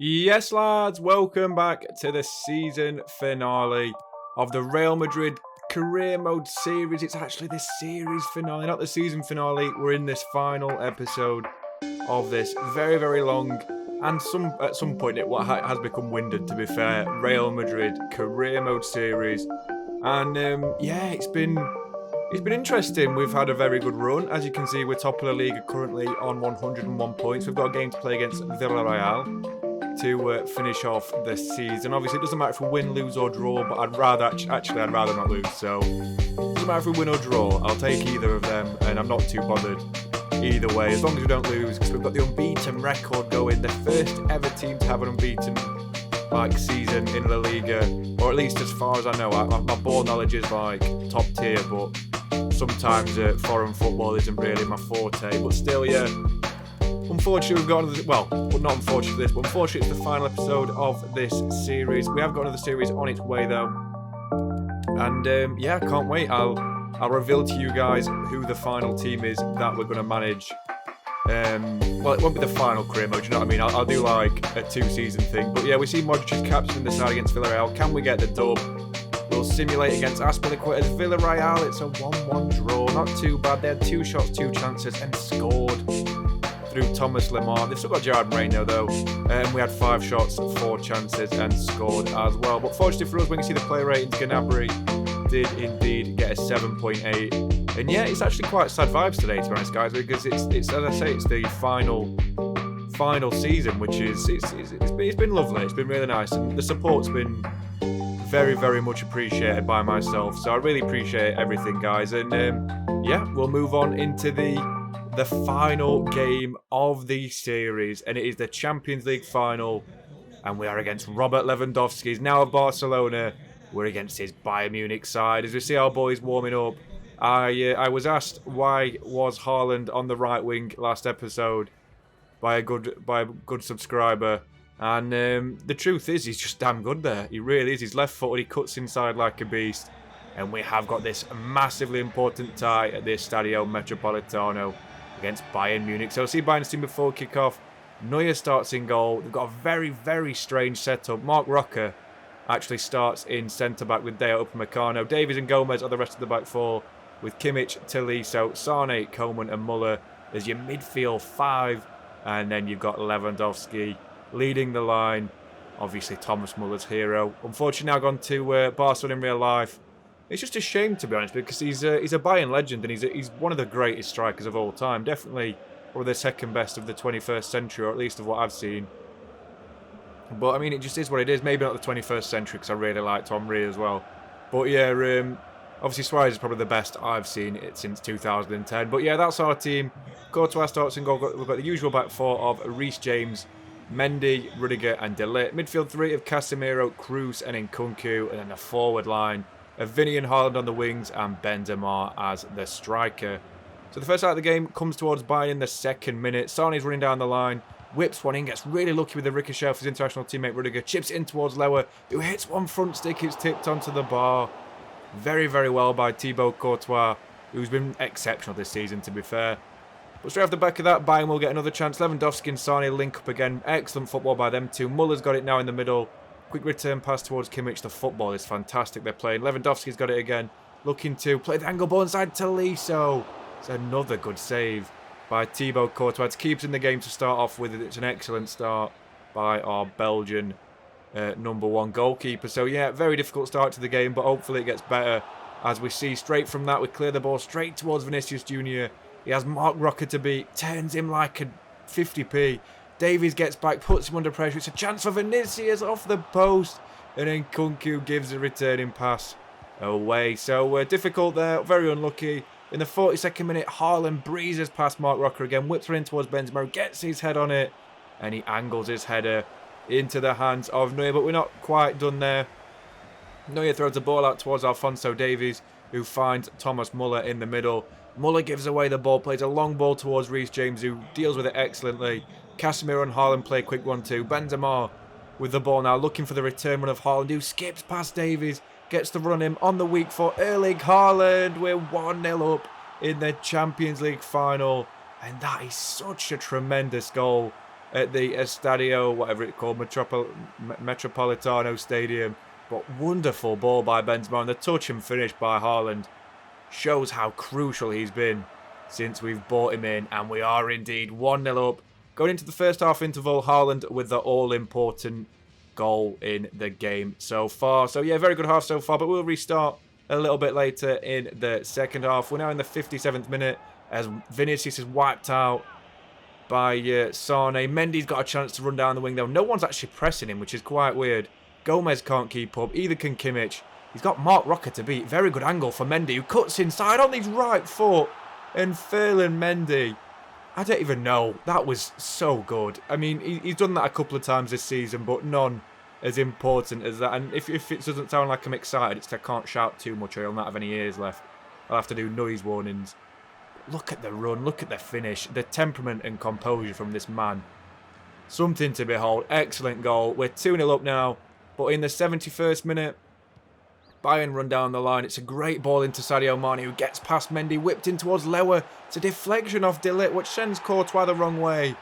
Yes, lads, welcome back to the season finale of the Real Madrid Career Mode series. It's actually the series finale, not the season finale. We're in this final episode of this very, very long and at some point it has become winded, to be fair, Real Madrid Career Mode series. And yeah, it's been interesting. We've had a very good run. As you can see, we're top of the Liga currently on 101 points. We've got a game to play against Villarreal to finish off the season. Obviously, it doesn't matter if we win, lose, or draw, but I'd rather not lose. So, it doesn't matter if we win or draw. I'll take either of them, and I'm not too bothered either way, as long as we don't lose, because we've got the unbeaten record going. The first ever team to have an unbeaten season in La Liga, or at least as far as I know. My ball knowledge is top tier, but sometimes foreign football isn't really my forte. But still, yeah. Unfortunately, we've got another. Well, not unfortunately for this, but unfortunately, it's the final episode of this series. We have got another series on its way, though, and yeah, I can't wait. I'll reveal to you guys who the final team is that we're going to manage. Well, it won't be the final career mode, you know what I mean? I'll do like a 2-season thing. But yeah, we see Modric's captain the side against Villarreal. Can we get the dub? We'll simulate against Aspilicueta's Villarreal. It's a 1-1 draw. Not too bad. They had 2 shots, 2 chances, and scored through Thomas Lemar. They've still got Gerard Moreno though. We had 5 shots, 4 chances, and scored as well. But fortunately for us, when you see the play ratings, Gnabry did indeed get a 7.8. And yeah, it's actually quite sad vibes today, to be honest, guys, because it's as I say, it's the final season, which is it's been lovely. It's been really nice, and the support's been very, very much appreciated by myself. So I really appreciate everything, guys. And yeah, we'll move on into the final game of the series, and it is the Champions League final, and we are against Robert Lewandowski's now of Barcelona. We're against his Bayern Munich side. As we see our boys warming up, I was asked why was Haaland on the right wing last episode by a good subscriber, and the truth is he's just damn good there. He really is. He's left-footed. He cuts inside like a beast, and we have got this massively important tie at the Stadio Metropolitano against Bayern Munich. So see Bayern's team before kick-off. Neuer starts in goal. They've got a very, very strange setup. Mark Roca actually starts in centre-back with Deo Upamecano. Davies and Gomez are the rest of the back four, with Kimmich, Tolisso, Sane, Coman and Muller as your midfield 5. And then you've got Lewandowski leading the line. Obviously Thomas Muller's hero. Unfortunately now gone to Barcelona in real life. It's just a shame, to be honest, because he's a Bayern legend, and he's one of the greatest strikers of all time. Definitely one of the second best of the 21st century, or at least of what I've seen. But I mean, it just is what it is. Maybe not the 21st century, because I really liked Henry as well. But yeah, obviously Suarez is probably the best I've seen it since 2010. But yeah, that's our team. Courtois starts in goal. We've got the usual back four of Reece James, Mendy, Rudiger and De Ligt. Midfield 3 of Casemiro, Kroos and Nkunku. And then the forward line of Vinny and Haaland on the wings and Benzema as the striker. So the first out of the game comes towards Bayern in the 2nd minute. Sane's running down the line, whips one in, gets really lucky with the ricochet off his international teammate Rudiger, chips it in towards Lewa, who hits one front stick. It's tipped onto the bar. Very, very well by Thibaut Courtois, who's been exceptional this season, to be fair. But straight off the back of that, Bayern will get another chance. Lewandowski and Sane link up again. Excellent football by them two. Muller's got it now in the middle. Quick return pass towards Kimmich. The football is fantastic. They're playing. Lewandowski's got it again. Looking to play the angle ball inside Tolisso. It's another good save by Thibaut Courtois. It keeps in the game to start off with. It's an excellent start by our Belgian number 1 goalkeeper. So yeah, very difficult start to the game, but hopefully it gets better. As we see straight from that, we clear the ball straight towards Vinicius Jr. He has Mark Roca to beat. Turns him like a 50p. Davies gets back, puts him under pressure. It's a chance for Vinicius off the post. And then Nkunku gives a returning pass away. So difficult there, very unlucky. In the 42nd minute, Haaland breezes past Mark Roca again, whips her in towards Benzema, gets his head on it, and he angles his header into the hands of Neuer. But we're not quite done there. Neuer throws the ball out towards Alphonso Davies, who finds Thomas Muller in the middle. Muller gives away the ball, plays a long ball towards Reece James, who deals with it excellently. Casemiro and Haaland play a quick 1-2. Benzema with the ball now, looking for the return run of Haaland, who skips past Davies, gets the run him on the weak foot. Erling Haaland, we're 1-0 up in the Champions League final. And that is such a tremendous goal at the Estadio, whatever it's called, Metropolitano Stadium. But wonderful ball by Benzema, and the touch and finish by Haaland shows how crucial he's been since we've bought him in, and we are indeed 1-0 up. Going into the first half interval, Haaland with the all-important goal in the game so far. So yeah, very good half so far, but we'll restart a little bit later in the second half. We're now in the 57th minute as Vinicius is wiped out by Sane. Mendy's got a chance to run down the wing though. No one's actually pressing him, which is quite weird. Gomez can't keep up, either can Kimmich. He's got Mark Rocker to beat. Very good angle for Mendy, who cuts inside on his right foot. And Ferland Mendy, I don't even know. That was so good. I mean, he's done that a couple of times this season, but none as important as that. And if it doesn't sound like I'm excited, it's 'cause I can't shout too much or I'll not have any ears left. I'll have to do noise warnings. Look at the run, look at the finish, the temperament and composure from this man. Something to behold. Excellent goal. We're 2-0 up now, but in the 71st minute, Bayern run down the line. It's a great ball into Sadio Mane, who gets past Mendy, whipped in towards Lewa. It's a deflection off De Ligt, which sends Courtois the wrong way.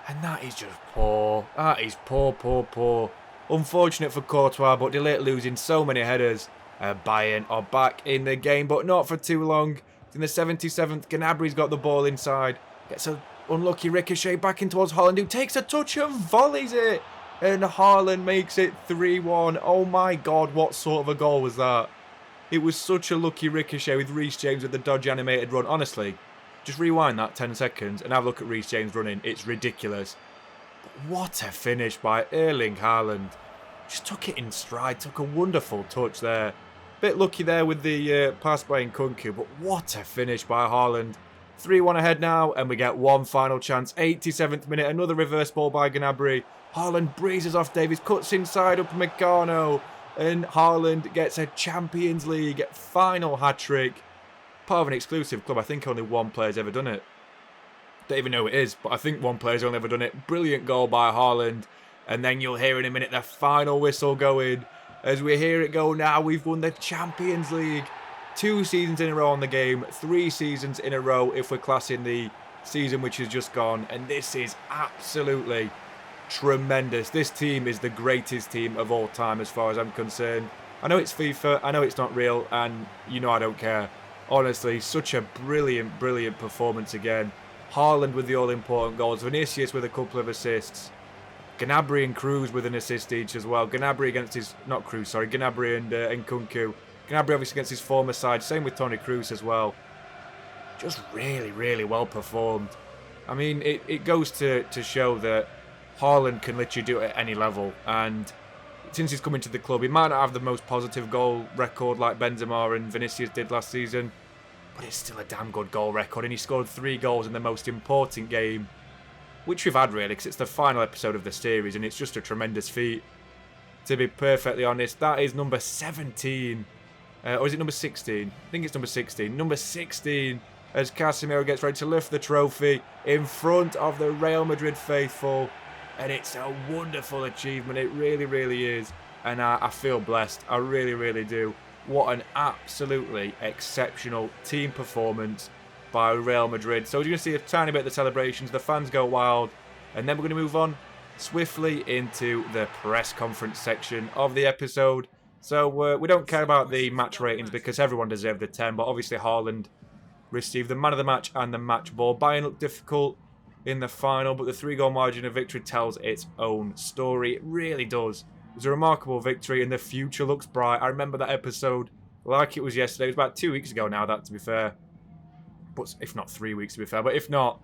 And that is just poor. That is poor, poor, poor. Unfortunate for Courtois, but De Ligt losing so many headers. Bayern are back in the game, but not for too long. In the 77th, Gnabry's got the ball inside. Gets an unlucky ricochet back in towards Haaland, who takes a touch and volleys it. And Haaland makes it 3-1. Oh my god, what sort of a goal was that? It was such a lucky ricochet with Reece James with the dodgy animated run. Honestly, just rewind that 10 seconds and have a look at Reece James running. It's ridiculous. But what a finish by Erling Haaland. Just took it in stride, took a wonderful touch there. Bit lucky there with the pass by Nkunku, but what a finish by Haaland. 3-1 ahead now, and we get one final chance. 87th minute, another reverse ball by Gnabry. Haaland breezes off Davies, cuts inside up Meccano, and Haaland gets a Champions League final hat-trick. Part of an exclusive club. I think only one player's ever done it. Don't even know who it is, but I think one player's only ever done it. Brilliant goal by Haaland. And then you'll hear in a minute the final whistle going. As we hear it go now, we've won the Champions League. 2 seasons in a row on the game, 3 seasons in a row if we're classing the season which has just gone. And this is absolutely tremendous. This team is the greatest team of all time as far as I'm concerned. I know it's FIFA, I know it's not real, and you know I don't care. Honestly, such a brilliant, brilliant performance again. Haaland with the all-important goals, Vinicius with a couple of assists. Gnabry and Cruz with an assist each as well. Gnabry against his... Not Cruz, sorry. Gnabry and Nkunku. Gnabry obviously against his former side. Same with Toni Kroos as well. Just really, really well performed. I mean, it goes to show that Haaland can literally do it at any level. And since he's come into the club, he might not have the most positive goal record like Benzema and Vinicius did last season. But it's still a damn good goal record. And he scored 3 goals in the most important game, which we've had really, because it's the final episode of the series, and it's just a tremendous feat. To be perfectly honest, that is number 17. Or is it number 16? I think it's number 16. Number 16, as Casemiro gets ready to lift the trophy in front of the Real Madrid faithful. And it's a wonderful achievement. It really, really is. And I feel blessed. I really, really do. What an absolutely exceptional team performance by Real Madrid. So you're going to see a tiny bit of the celebrations, the fans go wild, and then we're going to move on swiftly into the press conference section of the episode. So we don't care about the match ratings because everyone deserved a 10, but obviously Haaland received the man of the match and the match ball. Bayern looked difficult in the final, but the 3-goal margin of victory tells its own story. It really does. It was a remarkable victory and the future looks bright. I remember that episode like it was yesterday. It was about 2 weeks ago now, that to be fair. But if not 3 weeks to be fair, but if not,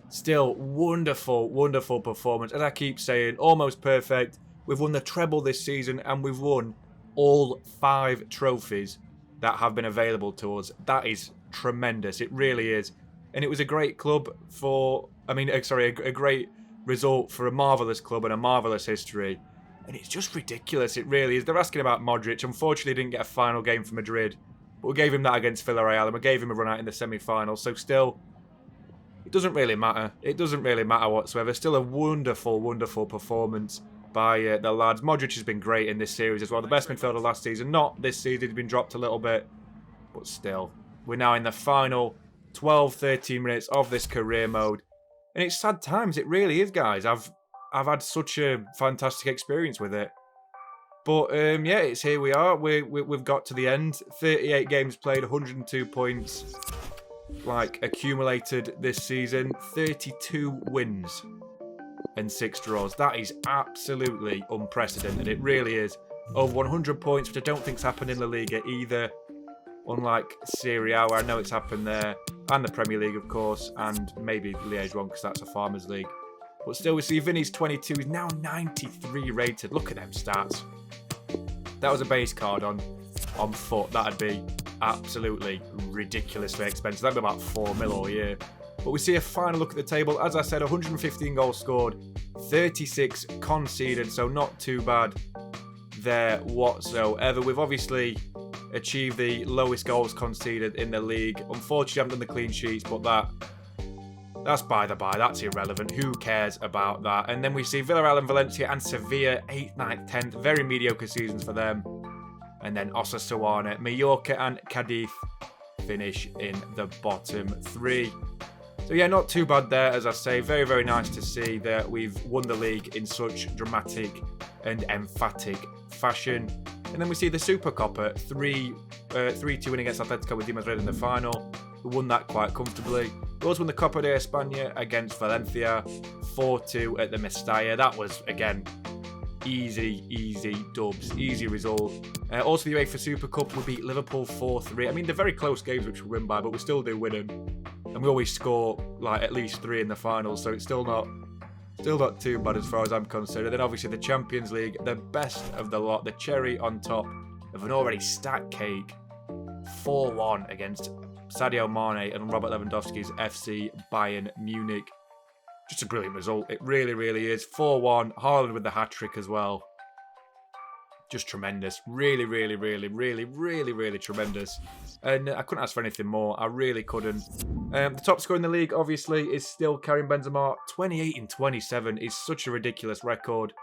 still wonderful, wonderful performance. As I keep saying, almost perfect. We've won the treble this season and we've won all 5 trophies that have been available to us. That is tremendous. It really is. And it was a great club for, a great result for a marvellous club and a marvellous history. And it's just ridiculous. It really is. They're asking about Modric. Unfortunately, he didn't get a final game for Madrid. But we gave him that against Villarreal and we gave him a run out in the semi-final. So still, it doesn't really matter. It doesn't really matter whatsoever. Still a wonderful, wonderful performance by the lads. Modric has been great in this series as well. The best midfielder last season. Not this season. He's been dropped a little bit. But still, we're now in the final 12-13 minutes of this career mode. And it's sad times, it really is, guys. I've had such a fantastic experience with it. But yeah, it's here we are. We've got to the end. 38 games played, 102 points accumulated this season. 32 wins and 6 draws. That is absolutely unprecedented. It really is. Over 100 points, which I don't think's happened in La Liga either. Unlike Serie A, where I know it's happened there, and the Premier League, of course, and maybe Liège 1, because that's a Farmers League. But still, we see Vinny's 22. He's now 93 rated. Look at them stats. That was a base card on foot. That'd be absolutely ridiculously expensive. That'd be about 4 mil all year. But we see a final look at the table. As I said, 115 goals scored, 36 conceded, so not too bad there whatsoever. We've obviously achieved the lowest goals conceded in the league. Unfortunately, I haven't done the clean sheets, but that's by the by. That's irrelevant. Who cares about that? And then we see Villarreal and Valencia and Sevilla, 8th, 9th, 10th. Very mediocre seasons for them. And then Osasuna, Mallorca and Cadiz finish in the bottom 3. So yeah, not too bad there, as I say. Very, very nice to see that we've won the league in such dramatic and emphatic fashion. And then we see the Supercopa, 3-2 win against Atletico with Real Madrid in the final. We won that quite comfortably. We also won the Copa de España against Valencia, 4-2 at the Mestalla. That was, again, easy dubs, easy result. Also the UEFA Super Cup, we beat Liverpool 4-3. I mean, they're very close games which we win by, but we still do win them. And we always score at least 3 in the finals, so it's still not too bad as far as I'm concerned. And then obviously the Champions League, the best of the lot, the cherry on top of an already stacked cake. 4-1 against Sadio Mane and Robert Lewandowski's FC Bayern Munich. Just a brilliant result. It really, really is. 4-1. Haaland with the hat-trick as well. Just tremendous. Really, really, really, really, really, really tremendous. And I couldn't ask for anything more. I really couldn't. The top scorer in the league, obviously, is still Karim Benzema. 28 in 27 is such a ridiculous record.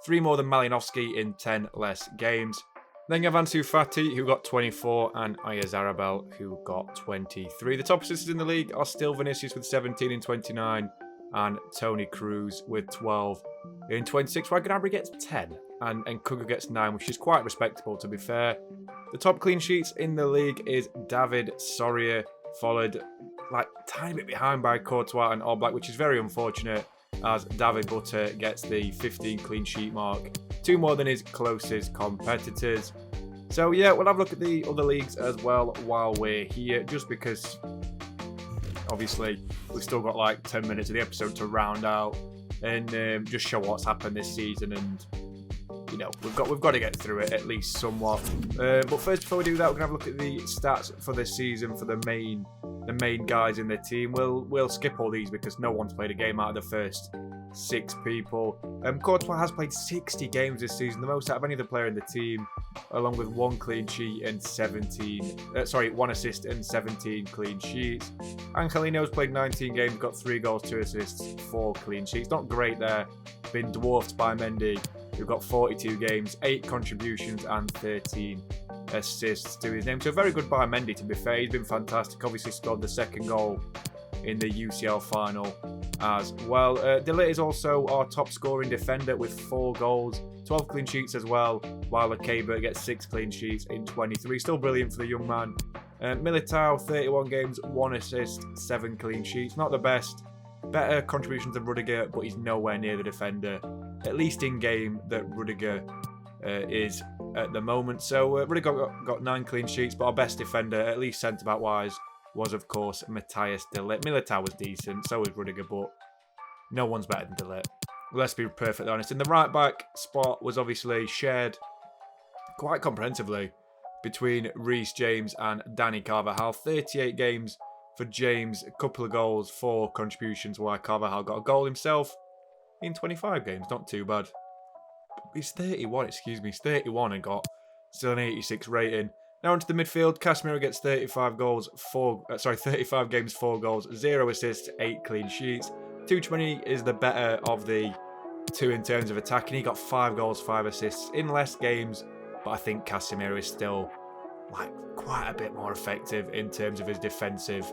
3 more than Malinowski in 10 less games. Then you have Ansu Fati, who got 24, and Oyarzabal, who got 23. The top assisters in the league are still Vinicius with 17 in 29, and Toni Kroos with 12 in 26. Gnabry gets 10, and Kuga gets 9, which is quite respectable, to be fair. The top clean sheets in the league is David Soria, followed tiny bit behind by Courtois and Oblak, which is very unfortunate, as David Butter gets the 15 clean sheet mark, 2 more than his closest competitors. So yeah, we'll have a look at the other leagues as well while we're here, just because obviously we've still got 10 minutes of the episode to round out and just show what's happened this season, and we've got to get through it at least somewhat. But first, before we do that, we're gonna have a look at the stats for this season for the main guys in the team. We'll skip all these because no one's played a game out of the first 6 people. Courtois has played 60 games this season, the most out of any other player in the team, along with 1 clean sheet and 1 assist and 17 clean sheets. Angelino's played 19 games, got 3 goals, 2 assists, 4 clean sheets. Not great there, been dwarfed by Mendy, who got 42 games, 8 contributions and 13 assists to his name. So very good by Mendy, to be fair. He's been fantastic. Obviously scored the 2nd goal in the UCL final as well. De Ligt is also our top scoring defender with 4 goals, 12 clean sheets as well, while Akeba gets 6 clean sheets in 23. Still brilliant for the young man. Militao, 31 games, 1 assist, 7 clean sheets. Not the best. Better contributions than Rudiger, but he's nowhere near the defender, at least in game, that Rudiger is at the moment. So Rudiger got 9 clean sheets, but our best defender, at least centre-back wise, was of course Matthias de Ligt. Militao was decent, so was Rudiger, but no one's better than de Ligt. Let's be perfectly honest. And the right-back spot was obviously shared quite comprehensively between Reece James and Danny Carvajal. 38 games for James, a couple of goals, 4 contributions, while Carvajal got a goal himself in 25 games. Not too bad. He's 31, he's 31 and got still an 86 rating. Now onto the midfield. Casemiro gets 35 games, 4 goals, 0 assists, 8 clean sheets. Tchouaméni is the better of the 2 in terms of attacking. He got 5 goals, 5 assists in less games, but I think Casemiro is still quite a bit more effective in terms of his defensive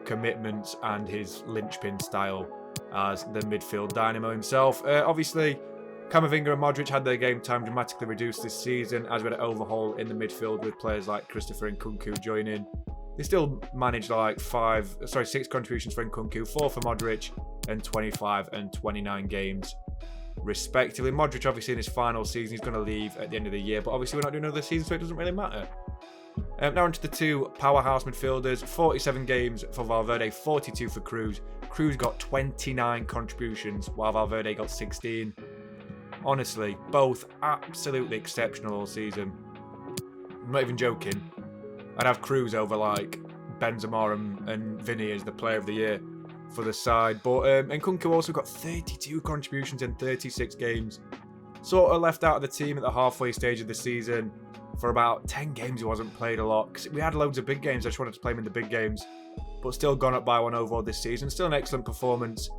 commitments and his linchpin style as the midfield dynamo himself. Obviously, Camavinga and Modric had their game time dramatically reduced this season as we had an overhaul in the midfield with players like Christopher Nkunku joining. They still managed like 6 contributions for Nkunku, 4 for Modric, and 25 and 29 games respectively. Modric obviously in his final season, he's going to leave at the end of the year, but obviously we're not doing another season, so it doesn't really matter. Now onto the 2 powerhouse midfielders. 47 games for Valverde, 42 for Cruz. Cruz got 29 contributions while Valverde got 16. Honestly, both absolutely exceptional all season. I'm not even joking. I'd have Cruz over like Benzema and Vinny as the player of the year for the side. But Nkunku also got 32 contributions in 36 games. Sort of left out of the team at the halfway stage of the season. For about 10 games he wasn't played a lot. Cause we had loads of big games. I just wanted to play him in the big games. But still gone up by 1 overall this season. Still an excellent performance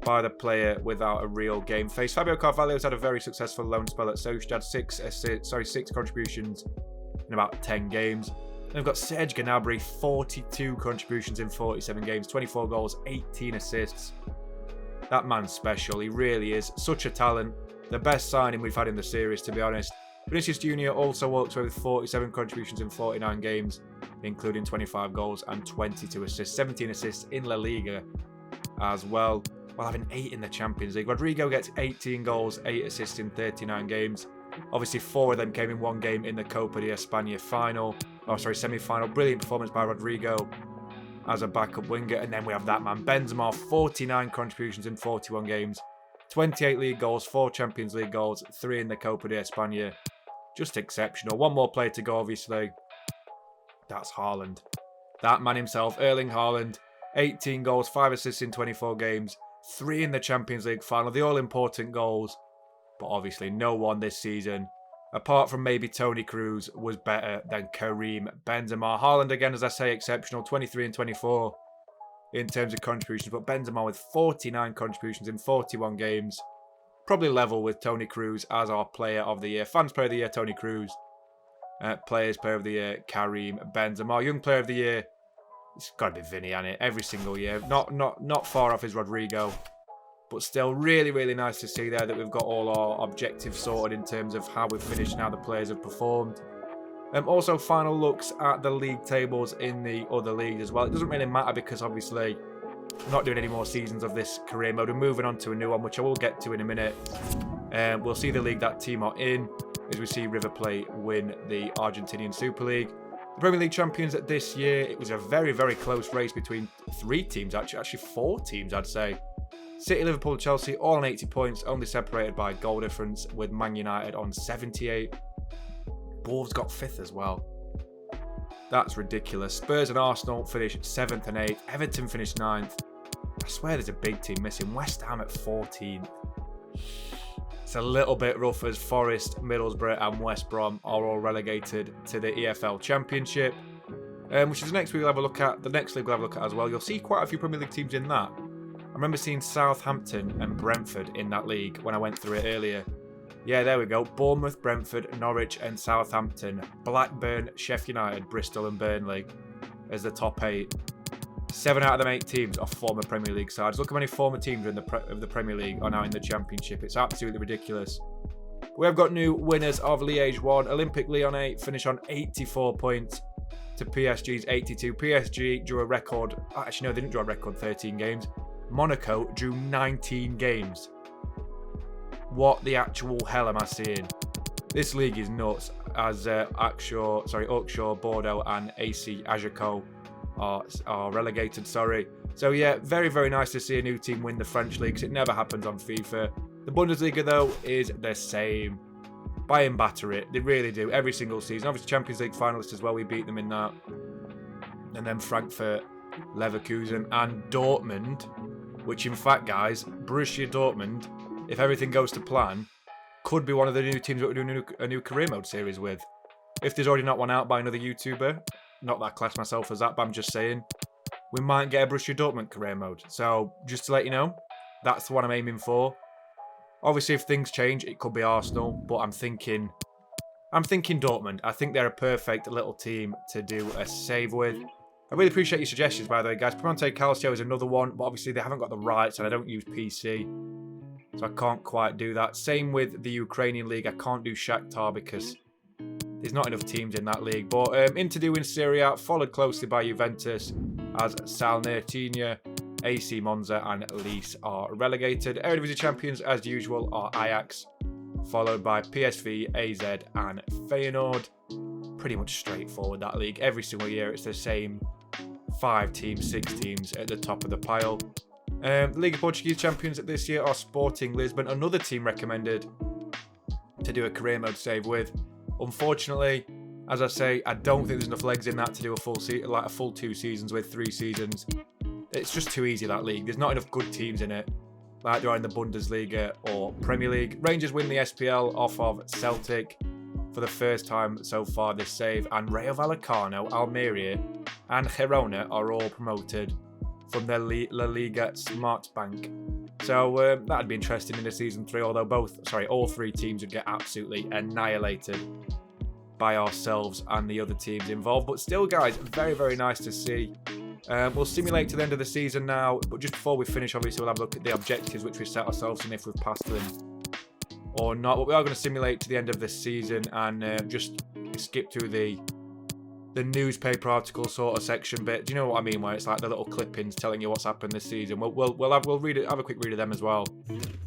by the player without a real game face. Fabio Carvalho's had a very successful loan spell at Sociedad. 6 contributions in about 10 games. Then we've got Serge Gnabry, 42 contributions in 47 games, 24 goals, 18 assists. That man's special. He really is such a talent. The best signing we've had in the series, to be honest. Vinicius Jr. also walks away with 47 contributions in 49 games, including 25 goals and 22 assists. 17 assists in La Liga as well, while having 8 in the Champions League. Rodrigo gets 18 goals, 8 assists in 39 games. Obviously, 4 of them came in 1 game in the Copa de España semi-final. Brilliant performance by Rodrigo as a backup winger. And then we have that man, Benzema, 49 contributions in 41 games. 28 league goals, 4 Champions League goals, 3 in the Copa de España. Just exceptional. 1 more player to go, obviously. That's Haaland. That man himself, Erling Haaland. 18 goals, 5 assists in 24 games. 3 in the Champions League final. The all-important goals. But obviously no one this season, apart from maybe Toni Kroos, was better than Karim Benzema. Haaland, again, as I say, exceptional. 23 and 24 in terms of contributions. But Benzema with 49 contributions in 41 games. Probably level with Toni Kroos as our player of the year. Fans player of the year, Toni Kroos. Players player of the year, Karim Benzema. Young player of the year, it's got to be Vinny, hasn't it? Every single year. Not far off his Rodrigo. But still, really, really nice to see there that we've got all our objectives sorted in terms of how we've finished and how the players have performed. Also, final looks at the league tables in the other leagues as well. It doesn't really matter because, obviously, I'm not doing any more seasons of this career mode. We're moving on to a new one, which I will get to in a minute. We'll see the league that team are in as we see River Plate win the Argentinian Super League. The Premier League champions this year, it was a very, very close race between 3 teams, actually 4 teams, I'd say. City, Liverpool, Chelsea, all on 80 points, only separated by goal difference, with Man United on 78. Wolves got 5th as well. That's ridiculous. Spurs and Arsenal finished 7th and 8th. Everton finished 9th. I swear there's a big team missing. West Ham at 14th. It's a little bit rough as Forest, Middlesbrough and West Brom are all relegated to the EFL Championship, which is the next league we'll have a look at. The next league we'll have a look at as well. You'll see quite a few Premier League teams in that. I remember seeing Southampton and Brentford in that league when I went through it earlier. Yeah, there we go. Bournemouth, Brentford, Norwich and Southampton. Blackburn, Sheffield United, Bristol and Burnley as the top 8. 7 out of them 8 teams are former Premier League sides. Look how many former teams of the Premier League are now in the Championship. It's absolutely ridiculous. We have got new winners of Liège 1. Olympique Lyonnais finish on 84 points to PSG's 82. PSG drew a record... Actually, no, they didn't draw a record 13 games. Monaco drew 19 games. What the actual hell am I seeing? This league is nuts, as Auxerre, Bordeaux and AC Ajaccio are relegated, So yeah, very, very nice to see a new team win the French league, because it never happens on FIFA. The Bundesliga, though, is the same. Buy and batter it. They really do, every single season. Obviously, Champions League finalists as well, we beat them in that. And then Frankfurt, Leverkusen and Dortmund, which in fact, guys, Borussia Dortmund, if everything goes to plan, could be one of the new teams that we're doing a new career mode series with. If there's already not one out by another YouTuber, not that I class myself as that, but I'm just saying, we might get a Borussia Dortmund career mode. So, just to let you know, that's the one I'm aiming for. Obviously, if things change, it could be Arsenal, but I'm thinking Dortmund. I think they're a perfect little team to do a save with. I really appreciate your suggestions, by the way, guys. Piemonte Calcio is another one, but obviously they haven't got the rights and I don't use PC, so I can't quite do that. Same with the Ukrainian league. I can't do Shakhtar because there's not enough teams in that league. But Inter do in Serie A, followed closely by Juventus, as Salernitana, AC Monza and Nice are relegated. Eredivisie champions, as usual, are Ajax, followed by PSV, AZ and Feyenoord. Pretty much straightforward, that league. Every single year it's the same 5 teams, 6 teams at the top of the pile. The Liga Portuguese champions this year are Sporting Lisbon, another team recommended to do a career mode save with. Unfortunately, as I say, I don't think there's enough legs in that to do a full 2 seasons with 3 seasons. It's just too easy, that league. There's not enough good teams in it, like there are in the Bundesliga or Premier League. Rangers win the SPL off of Celtic for the first time so far this save, and Rayo Vallecano, Almeria and Girona are all promoted from the La Liga Smart Bank. So that'd be interesting in the season 3, although all 3 teams would get absolutely annihilated by ourselves and the other teams involved. But still, guys, very, very nice to see. We'll simulate to the end of the season now, but just before we finish, obviously we'll have a look at the objectives which we set ourselves and if we've passed them or not. But we are going to simulate to the end of this season and just skip through the newspaper article sort of section bit. Do you know what I mean? Where it's like the little clippings telling you what's happened this season. We'll read it. Have a quick read of them as well,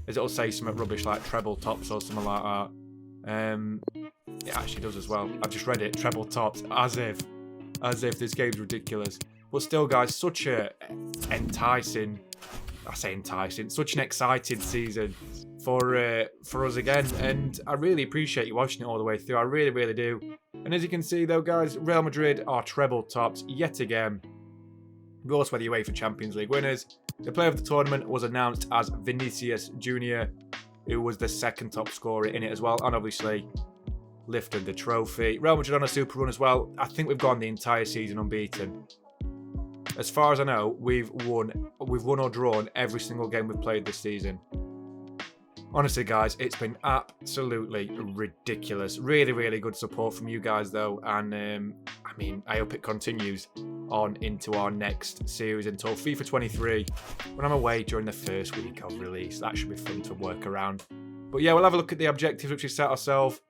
as it'll say something rubbish like treble tops or something like that. It actually does as well. I've just read it. Treble tops, as if this game's ridiculous. But still, guys, such a enticing. I say enticing. Such an exciting season for us again, and I really appreciate you watching it all the way through. I really, really do. And as you can see, though, guys, Real Madrid are treble tops yet again. We also were the UEFA Champions League winners. The player of the tournament was announced as Vinicius Jr., who was the second top scorer in it as well, and obviously lifted the trophy. Real Madrid on a super run as well. I think we've gone the entire season unbeaten. As far as I know, we've won or drawn every single game we've played this season. Honestly, guys, it's been absolutely ridiculous. Really, really good support from you guys, though. And, I mean, I hope it continues on into our next series until FIFA 23, when I'm away during the first week of release. That should be fun to work around. But yeah, we'll have a look at the objectives which we set ourselves.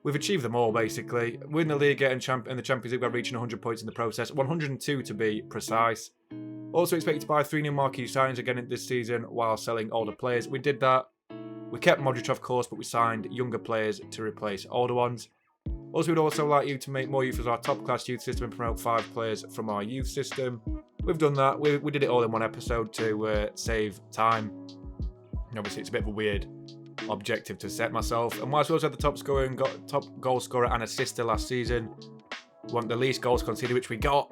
We've achieved them all, basically. Win the Liga and the Champions League by reaching 100 points in the process. 102 to be precise. Also expected to buy 3 new marquee signings again this season while selling older players. We did that. We kept Modric, of course, but we signed younger players to replace older ones. Also, we'd also like you to make more use of our top-class youth system and promote 5 players from our youth system. We've done that. We did it all in one episode to save time. And obviously, it's a bit of a weird objective to set myself. And whilst we also had the top goal scorer and assister last season, we want the least goals conceded, which we got.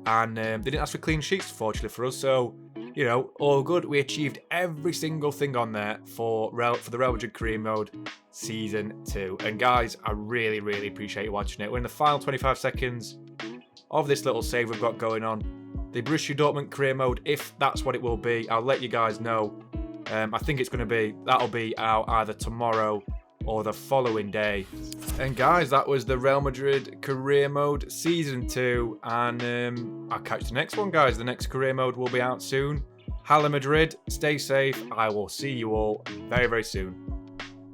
And they didn't ask for clean sheets, fortunately for us. So, you know, all good. We achieved every single thing on there for the Real Madrid Career Mode Season 2. And guys, I really, really appreciate you watching it. We're in the final 25 seconds of this little save we've got going on. The Borussia Dortmund Career Mode, if that's what it will be, I'll let you guys know. I think it's going to be, that'll be out either tomorrow or the following day. And guys, that was the Real Madrid Career Mode Season 2. And I'll catch the next one, guys. The next Career Mode will be out soon. Hala Madrid, stay safe. I will see you all very, very soon.